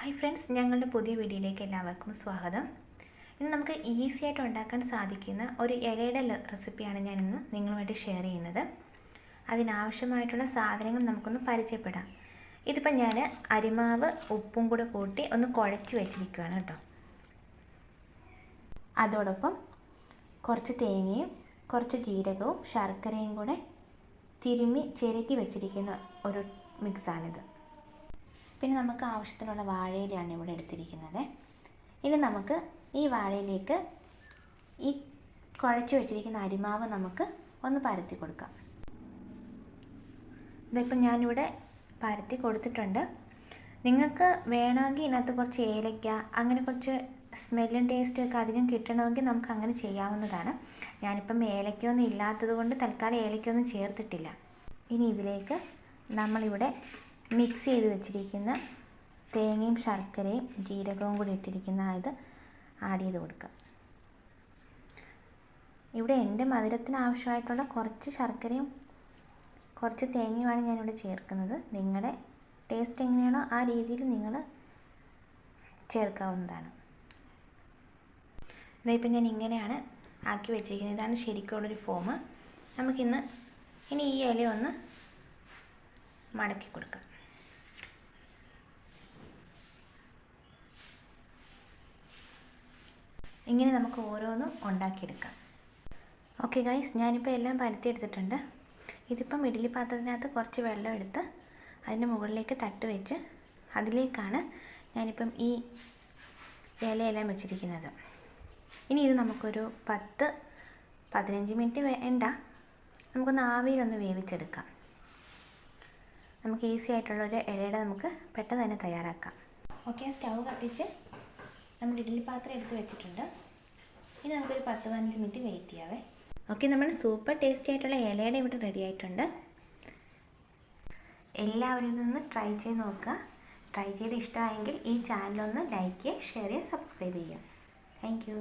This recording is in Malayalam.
ഹായ് ഫ്രണ്ട്സ്, ഞങ്ങളുടെ പുതിയ വീഡിയോയിലേക്ക് എല്ലാവർക്കും സ്വാഗതം. ഇന്ന് നമുക്ക് ഈസി ആയിട്ട് ഉണ്ടാക്കാൻ സാധിക്കുന്ന ഒരു ഇലയുടെ റെസിപ്പിയാണ് ഞാൻ ഇന്ന് നിങ്ങളുമായിട്ട് ഷെയർ ചെയ്യുന്നത്. അതിനാവശ്യമായിട്ടുള്ള സാധനങ്ങൾ നമുക്കൊന്ന് പരിചയപ്പെടാം. ഇതിപ്പോൾ ഞാൻ അരിമാവ് ഉപ്പും കൂടെ കൂട്ടി ഒന്ന് കുഴച്ച് വെച്ചിരിക്കുകയാണ് കേട്ടോ. അതോടൊപ്പം കുറച്ച് തേങ്ങയും കുറച്ച് ജീരകവും ശർക്കരയും കൂടെ തിരുമ്മി ചിരക്കി വെച്ചിരിക്കുന്ന ഒരു മിക്സാണിത്. പിന്നെ നമുക്ക് ആവശ്യത്തിനുള്ള വാഴയിലയാണ് ഇവിടെ എടുത്തിരിക്കുന്നത്. ഇനി നമുക്ക് ഈ വാഴയിലേക്ക് ഈ കുഴച്ച് വെച്ചിരിക്കുന്ന അരിമാവ് നമുക്ക് ഒന്ന് പരത്തി കൊടുക്കാം. ഇതിപ്പോൾ ഞാനിവിടെ പരത്തി കൊടുത്തിട്ടുണ്ട്. നിങ്ങൾക്ക് വേണമെങ്കിൽ ഇതിനകത്ത് കുറച്ച് ഏലക്ക, അങ്ങനെ കുറച്ച് സ്മെല്ലും ടേസ്റ്റും ഒക്കെ അധികം കിട്ടണമെങ്കിൽ നമുക്ക് അങ്ങനെ ചെയ്യാവുന്നതാണ്. ഞാനിപ്പം ഏലക്കയൊന്നും ഇല്ലാത്തത് കൊണ്ട് തൽക്കാലം ഏലക്കയൊന്നും ചേർത്തിട്ടില്ല. ഇനി ഇതിലേക്ക് നമ്മളിവിടെ മിക്സ് ചെയ്ത് വെച്ചിരിക്കുന്ന തേങ്ങയും ശർക്കരയും ജീരകവും കൂടി ഇട്ടിരിക്കുന്ന ഇത് ആഡ് ചെയ്ത് കൊടുക്കാം. ഇവിടെ എൻ്റെ മധുരത്തിന് ആവശ്യമായിട്ടുള്ള കുറച്ച് ശർക്കരയും കുറച്ച് തേങ്ങയുമാണ് ഞാനിവിടെ ചേർക്കുന്നത്. നിങ്ങളുടെ ടേസ്റ്റ് എങ്ങനെയാണോ ആ രീതിയിൽ നിങ്ങൾ ചേർക്കാവുന്നതാണ്. ഇതിപ്പോൾ ഞാൻ ഇങ്ങനെയാണ് ആക്കി വെച്ചിരിക്കുന്നത്. ഇതാണ് ശരിക്കുള്ളൊരു ഫോം. ഇനി ഈ ഇല ഒന്ന് മടക്കി കൊടുക്കാം. ഇങ്ങനെ നമുക്ക് ഓരോന്നും ഉണ്ടാക്കിയെടുക്കാം. ഓക്കെ ഗൈസ്, ഞാനിപ്പോൾ എല്ലാം പരത്തിയെടുത്തിട്ടുണ്ട്. ഇതിപ്പം ഇഡ്ഡലി പാത്രത്തിനകത്ത് കുറച്ച് വെള്ളം എടുത്ത് അതിൻ്റെ മുകളിലേക്ക് തട്ട് വെച്ച് അതിലേക്കാണ് ഞാനിപ്പം ഈ ഇലയെല്ലാം വെച്ചിരിക്കുന്നത്. ഇനി ഇത് നമുക്കൊരു 10-15 മിനിറ്റ് വേണ്ട, നമുക്കൊന്ന് ആവിയിലൊന്ന് വേവിച്ചെടുക്കാം. നമുക്ക് ഈസി ആയിട്ടുള്ളൊരു ഇലയുടെ നമുക്ക് പെട്ടെന്ന് തന്നെ തയ്യാറാക്കാം. ഓക്കെ, സ്റ്റൗ കത്തിച്ച് നമ്മൾ ഇഡ്ഡലി പാത്രം എടുത്ത് വെച്ചിട്ടുണ്ട്. ഇനി നമുക്കൊരു 10-15 മിനിറ്റ് വെയിറ്റ് ചെയ്യാവേ. ഓക്കെ, നമ്മൾ സൂപ്പർ ടേസ്റ്റി ആയിട്ടുള്ള ഇലയുടെ ഇവിടെ റെഡി ആയിട്ടുണ്ട്. എല്ലാവരും ഇതൊന്ന് ട്രൈ ചെയ്ത് നോക്കുക. ട്രൈ ചെയ്ത് ഇഷ്ടമായെങ്കിൽ ഈ ചാനലൊന്ന് ലൈക്ക് ചെയ്യുക, ഷെയർ ചെയ്യുക, സബ്സ്ക്രൈബ് ചെയ്യുക. Thank you.